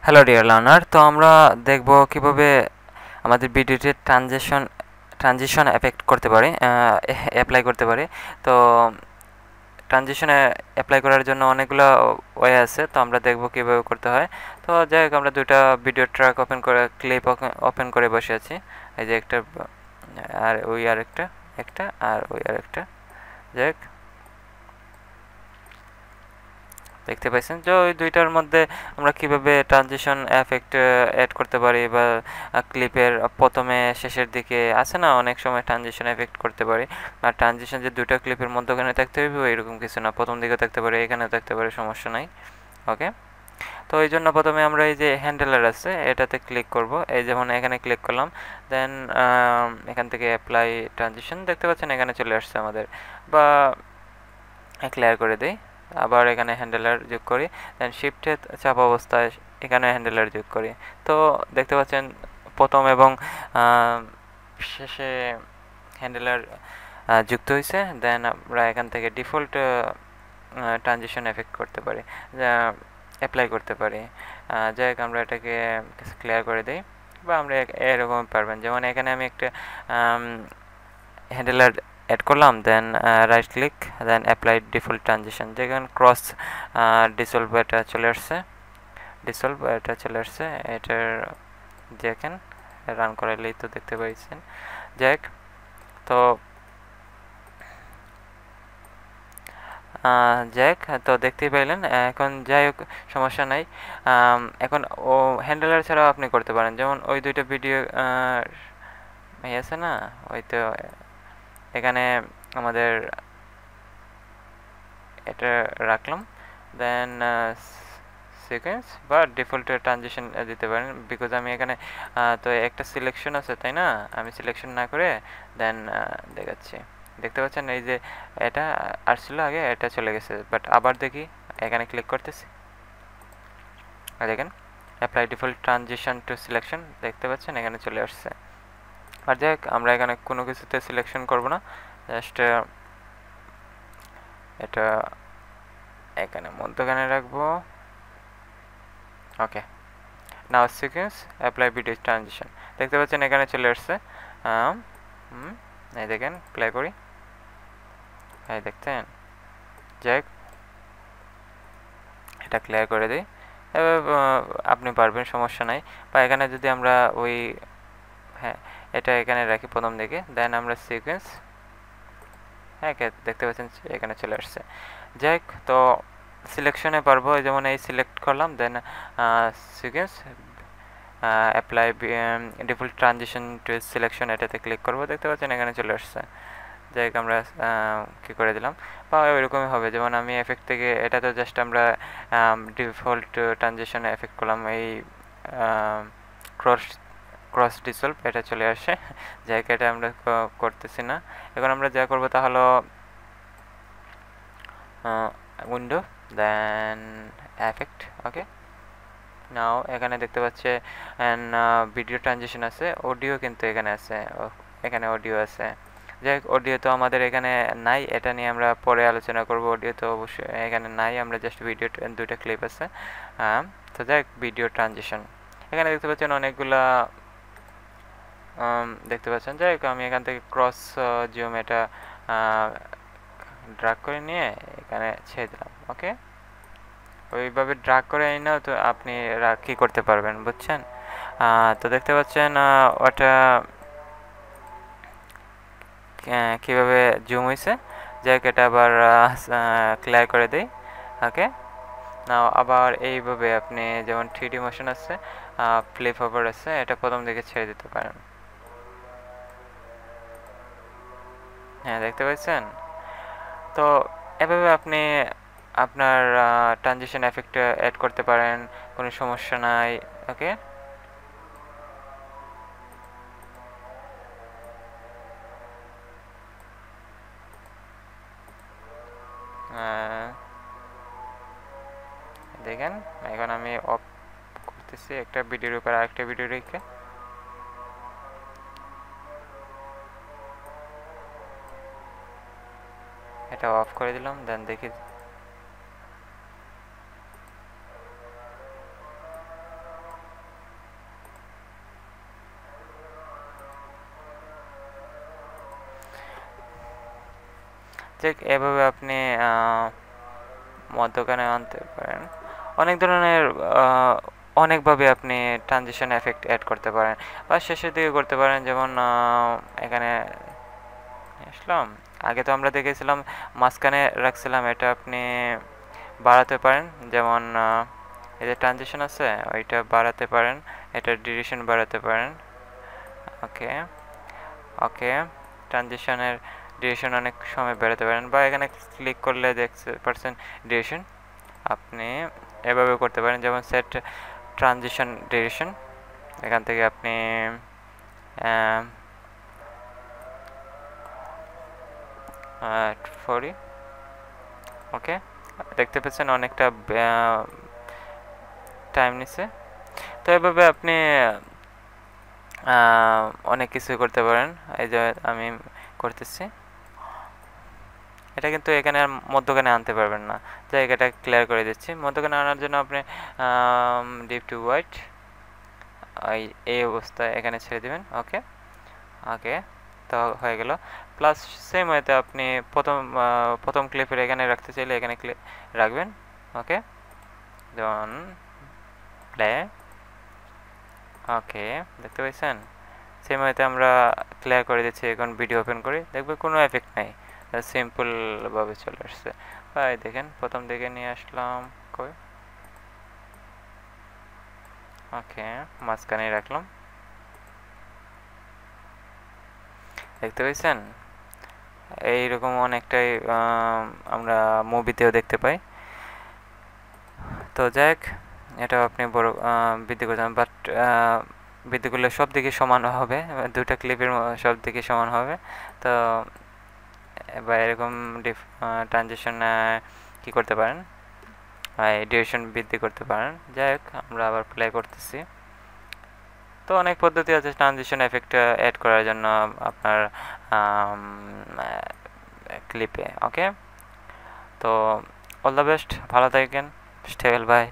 Hello dear learner, তো আমরা দেখব কিভাবে আমাদের ভিডিওতে ট্রানজিশন এফেক্ট করতে পারি, অ্যাপ্লাই করতে পারি। তো ট্রানজিশনে অ্যাপ্লাই করার জন্য অনেকগুলো ওয়ে আছে, তো আমরা দেখব কিভাবে করতে হয়। তো যাই হোক, আমরা দুইটা ভিডিও ট্র্যাক ক্লিপ ওপেন করে বসে আছি। এই যে একটা, আর ওই আরেকটা, একটা আর ওই আরেকটা। যাই হোক, দেখতে পাইছেন যে ওই দুইটার মধ্যে আমরা কিভাবে ট্রানজিশন এফেক্ট অ্যাড করতে পারি, বা ক্লিপের প্রথমে শেষের দিকে আছে না, অনেক সময় ট্রানজিশন এফেক্ট করতে পারি। আর ট্রানজিশন যে দুইটা ক্লিপের মধ্যখানে থাকতে হবে এরকম কিছু না, প্রথম দিকে থাকতে পারে, এখানেও থাকতে পারে, সমস্যা নাই। ওকে, তো এই জন্য প্রথমে আমরা এই যে হ্যান্ডেলার আছে এটাতে ক্লিক করব। এই যেমন এখানে ক্লিক করলাম, দেন এখান থেকে অ্যাপ্লাই ট্রানজিশন দেখতে পাচ্ছেন এখানে চলে আসছে আমাদের। বা ক্লিয়ার করে দিই, আবার এখানে হ্যান্ডেলার যোগ করি, দেন শিফটে চাপ অবস্থায় এখানে হ্যান্ডেলার যোগ করি। তো দেখতে পাচ্ছেন প্রথম এবং শেষে হ্যান্ডেলার যুক্ত হয়েছে। দেন আমরা এখান থেকে ডিফল্ট ট্রানজিশন এফেক্ট করতে পারি, অ্যাপ্লাই করতে পারি। যাই হোক, আমরা এটাকে ক্লিয়ার করে দিই, বা আমরা এরকম পারবেন। যেমন এখানে আমি একটা হ্যান্ডেলার অ্যাড করলাম, then right click, then apply default transition, যেখানে ক্রস ডিসলভ এটা চলে আসছে, এটার দেখেন রান করাইলেই তো দেখতে পাইছেন। যাই তো তো দেখতেই পাইলেন। এখন যাই হোক, সমস্যা নাই। এখন ও হ্যান্ডেলার ছাড়াও আপনি করতে পারেন, যেমন ওই দুইটা ভিডিও আছে না, ওই তো এখানে আমাদের এটা রাখলাম। দেন সিকোয়েন্স বা ডিফল্ট ট্রানজিশন দিতে পারেন, বিকজ আমি এখানে তো একটা সিলেকশন আছে, তাই না? আমি সিলেকশন না করে দেন দেখাচ্ছি। দেখতে পাচ্ছেন এই যে এটা আসছিল আগে, এটা চলে গেছে, বাট আবার দেখি, এখানে ক্লিক করতেছি, আর দেখেন apply default transition to selection, দেখতে পাচ্ছেন এখানে চলে আসছে। আর যাই হোক, আমরা এখানে কোনো কিছুতে সিলেকশন করব না, জাস্ট এটা এখানে মধ্যখানে রাখবো। ওকে, নাও সিকোয়েন্স অ্যাপ্লাই ভিডিও ট্রানজিশন, দেখতে পাচ্ছেন এখানে চলে আসছে। এই দেখেন, প্লে করি, এই দেখতেন। যাই এটা ক্লিয়ার করে দিই, আপনি পারবেন, সমস্যা নাই। বা এখানে যদি আমরা ওই, হ্যাঁ, এটা এখানে রাখি প্রথম দিকে, দেন আমরা সিকোয়েন্স, হ্যাঁ দেখতে পাচ্ছেন এখানে চলে আসছে। যাই তো সিলেকশনে পারবো, যেমন এই সিলেক্ট করলাম, then sequence apply default transition to selection, এটাতে ক্লিক করবো, দেখতে পাচ্ছেন এখানে চলে আসছে। যাই হোক, আমরা কী করে দিলাম, বা ওইরকমই হবে। যেমন আমি এফেক্ট থেকে, এটা তো জাস্ট আমরা ডিফল্ট ট্রানজিশনে এফেক্ট করলাম, এই ক্রস ক্রস ডিসলভ এটা চলে আসে। যাই হোক, এটা আমরা করতেছি না। এখন আমরা যা করবো তা হলো উইন্ডো, দেন এফেক্ট। ওকে, নাও এখানে দেখতে পাচ্ছে ভিডিও ট্রানজিশন আছে, অডিও কিন্তু এখানে আছে, এখানে অডিও আছে। যাই হোক, অডিও তো আমাদের এখানে নাই, এটা নিয়ে আমরা পরে আলোচনা করব। অডিও তো অবশ্যই এখানে নাই, আমরা জাস্ট ভিডিও দুইটা ক্লিপ আছে। তো যাই হোক, ভিডিও ট্রানজিশন এখানে দেখতে পাচ্ছেন অনেকগুলা দেখতে পাচ্ছেন। যাই হোক, আমি এখান থেকে ক্রস জিওম এটা ড্রাগ করে নিয়ে এখানে ছেড়ে দিলাম। ওকে, ওইভাবে ড্রাগ করে এনেও তো আপনি কী করতে পারবেন, বুঝছেন? তো দেখতে পাচ্ছেন ওটা কীভাবে জুম হয়েছে। যাই হোক, এটা আবার ক্লিয়ার করে দিই। ওকে, নাও আবার এইভাবে আপনি, যেমন 3D মোশন আছে, ফ্লিপ ওভার আছে, এটা প্রথম দিকে ছেড়ে দিতে পারেন। হ্যাঁ, দেখতে পাচ্ছেন? তো এভাবে আপনি আপনার ট্রানজিশন এফেক্ট অ্যাড করতে পারেন, কোনো সমস্যা নাই। ওকে, দেখেন এখন আমি অফ করতেছি একটা ভিডিওর উপর আরেকটা ভিডিও রেখে। এটা অফ করে দিলাম, দেন দেখি। ঠিক এভাবে আপনি মধ্যখানে আনতে পারেন। অনেক ধরনের অনেকভাবে আপনি ট্রানজিশন এফেক্ট অ্যাড করতে পারেন বা শেষের দিকে করতে পারেন, যেমন এখানে আসলাম। আগে তো আমরা দেখেছিলাম মাঝখানে রাখছিলাম, এটা আপনি বাড়াতে পারেন, যেমন এই যে ট্রানজিশন আছে ওইটা বাড়াতে পারেন, এটার ডিউরেশন বাড়াতে পারেন। ওকে, ওকে, ট্রানজিশনের ডিউরেশন অনেক সময় বাড়াতে পারেন, বা এখানে ক্লিক করলে দেখতে পারছেন ডিউরেশন আপনি এভাবে করতে পারেন, যেমন সেট ট্রানজিশন ডিউরেশন। এখান থেকে আপনি ফরি ওকে, দেখতে পাচ্ছেন অনেকটা টাইম নিচ্ছে। তো এভাবে আপনি অনেক কিছু করতে পারেন। এই যে আমি করতেছি, এটা কিন্তু এখানে আর মধ্যখানে আনতে পারবেন না, জায়গাটা ক্লিয়ার করে দিচ্ছি। মধ্যখানে আনার জন্য আপনি ডিপ টু হোয়াইট এই অবস্থায় এখানে ছেড়ে দিবেন। ওকে, ওকে, তো হয়ে গেল। প্লাস সেম ওয়েতে আপনি প্রথম ক্লিপের এখানে রাখতে চাইলে এখানে রাখবেন। ওকে, যেমন প্লে। ওকে, দেখতে পাচ্ছেন সেম ওয়েতে আমরা ক্লিয়ার করে দিচ্ছি। এখন ভিডিও ওপেন করি, দেখবে কোনো এফেক্ট নাই, সিম্পলভাবে চলে আসছে। ভাই দেখেন প্রথম দিকে নিয়ে আসলাম, কই ওকে মাঝখানে রাখলাম, দেখতে পাচ্ছেন এইরকম অনেকটাই আমরা মুভিতেও দেখতে পাই। তো যাক, এটা আপনি বড় বৃদ্ধি করতে, বাট বৃদ্ধি করলে সব দিকে সমান হবে, দুইটা ক্লিপের সব দিকে সমান হবে। তো বা এরকম ট্রানজিশন কি করতে পারেন, ডিউরেশন বৃদ্ধি করতে পারেন। যাই হোক, আমরা আবার প্লে করতেছি। তো অনেক পদ্ধতি আছে ট্রানজিশন এফেক্ট অ্যাড করার জন্য আপনার ক্লিপে। ওকে, তো অল দ্য বেস্ট, ভালো থাকেন, স্টেবল, বাই।